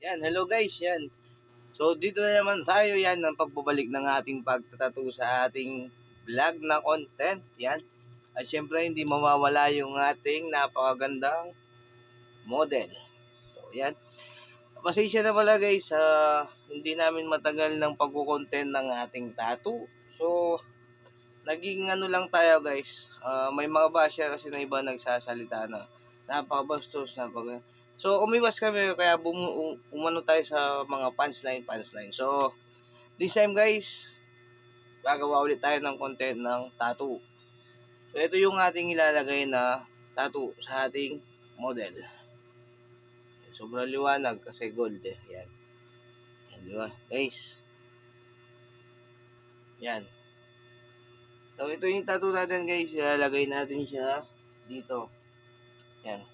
Yan, hello guys, yan. So dito na naman tayo yan ng pagbabalik ng ating pagtatato sa ating vlog na content. Yan. At syempre hindi mawawala yung ating napakagandang model. So yan. Pasensya na pala guys, hindi namin matagal ng pagko-content ng ating tattoo. So naging ano lang tayo guys. May mga basher kasi na iba nagsasalita na napakabastos, So umiwas kami kaya umano tayo sa mga punchline. So this time guys, gagawa ulit tayo ng content ng tattoo. So ito yung ating ilalagay na tattoo sa ating model. Sobrang liwanag kasi gold eh. Yan. Yan, di ba? Guys. Yan. So ito yung tattoo natin guys. Ilalagay natin siya dito. Yan.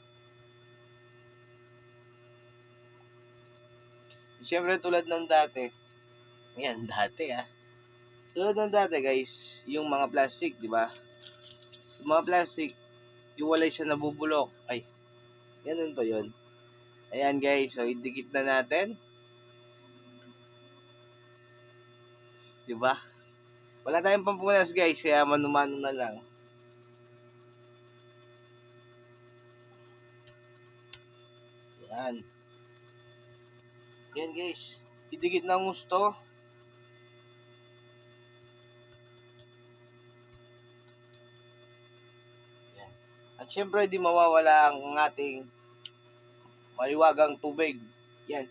Siyempre tulad ng dati. Yan, dati Tulad ng dati guys, yung mga plastic, di ba? Yung mga plastic, iwalay siya nabubulok. Ay, ganun pa yun. Ayan guys, so idikit na natin. Di ba? Wala tayong pampunas guys, kaya mano-mano na lang. Yan. Yan guys, idikit na gusto. Yan. At syempre, di mawawala ang ating maliwagang tubig. Yan.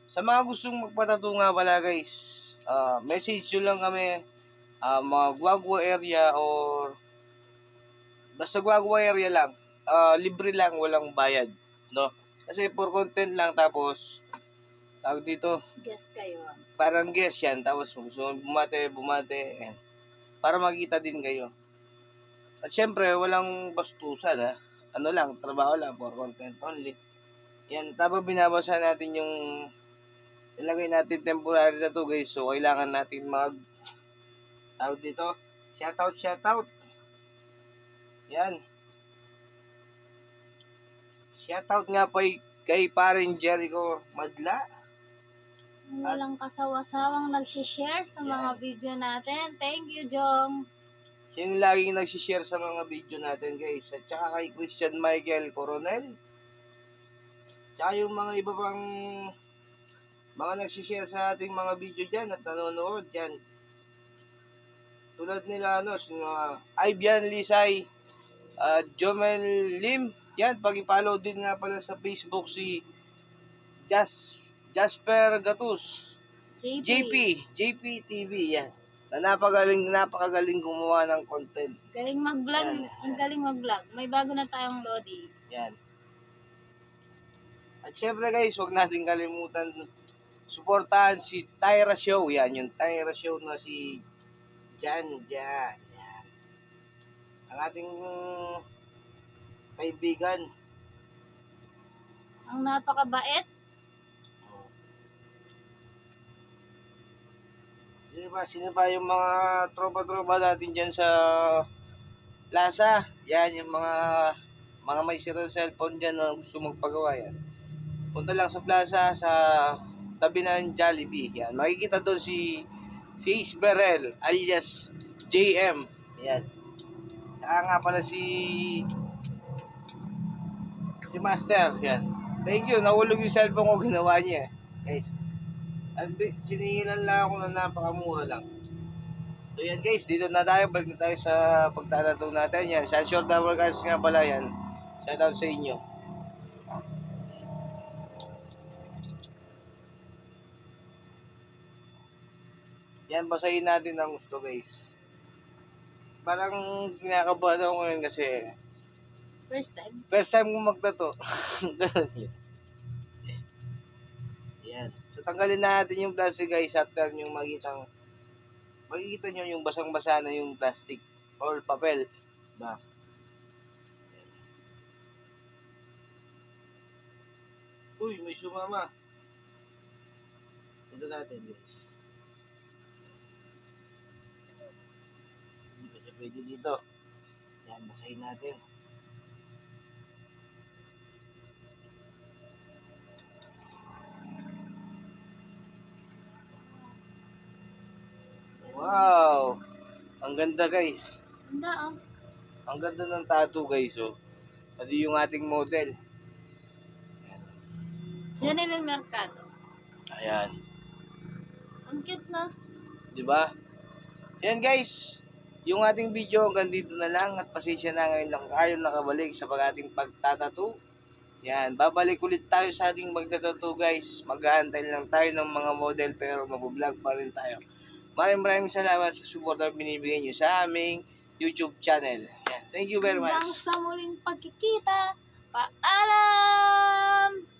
Sa mga gustong magpatato nga pala guys, message nyo lang kami, mga Guagua area or basta Guagua area lang. Libre lang, walang bayad, no? Kasi for content lang, tapos tawag dito, guess kayo. parang guess yan, tapos gusto bumate, yan. Para makita din kayo. At syempre, walang bastusan ano lang, trabaho lang, for content only. Yan, tapos binabasa natin yung ilagay natin temporary na to guys. So kailangan natin tawag dito, shoutout. Yan. Shoutout nga po kay Parin Jericho Madla. Walang kasawa-sawang nag-share sa mga video natin. Thank you, Jong. Siya yung laging nag-share sa mga video natin guys. At saka kay Christian Michael Coronel. Tsaka yung mga iba pang mga nag-share sa ating mga video dyan at nanonood dyan. Tulad nila Ivian Lisay, Jomel Lim. Yan, pag-follow din nga pala sa Facebook si Jasper Gatus. JP TV, yan. Na napakagaling gumawa ng content. Galing mag-vlog, ang galing mag-vlog. May bago na tayong Lodi. Yan. At syempre guys, huwag natin kalimutan suportahan si Tyra Show. Yan, yung Tyra Show na si Jan. Yan. Ang ating kaibigan. Ang napakabait. Sino ba yung mga tropa natin dyan sa plaza? Yan, yung mga may sirang cellphone dyan na gusto magpagawa yan. Punta lang sa plaza sa tabi ng Jollibee. Yan, makikita doon si Isberel alias JM. Yan. Saka nga pala si Master. Yan. Thank you. Nahulog yung cellphone ko, ginawa niya. Guys. At sinihilan lang ako na napakamura lang. So yan guys, dito na tayo. Balik na tayo sa pagtatato natin. Yan, Sunshore Tower guys nga pala yan. Shout out sa inyo. Yan, basahin natin ang gusto guys. Parang kinakabahan ako ngayon kasi First time ko magtato. Ganun yun. Yan. So tanggalin natin yung plastic guys after yung makikita nyo yung basang-basa na yung plastic or papel. Diba? Uy, may sumama. Ito natin guys. Hindi kasi pwede dito. Yan, basahin natin. Wow! Ang ganda guys. Ganda oh. Ang ganda ng tattoo guys oh. Pati yung ating model. Janelle Mercado. Ayan. Ang cute na. Di ba? Yan guys. Yung ating video hanggang dito na lang at pasensya na ngayon lang tayo nakabalik sa ating pagtatattoo. Yan, babalik ulit tayo sa ating magtatattoo guys. Mag-aantay lang tayo ng mga model pero mag-vlog pa rin tayo. Maraming salamat sa support na binibigay nyo sa aming YouTube channel. Yan. Thank you very much. Hanggang sa muling pagkikita. Paalam!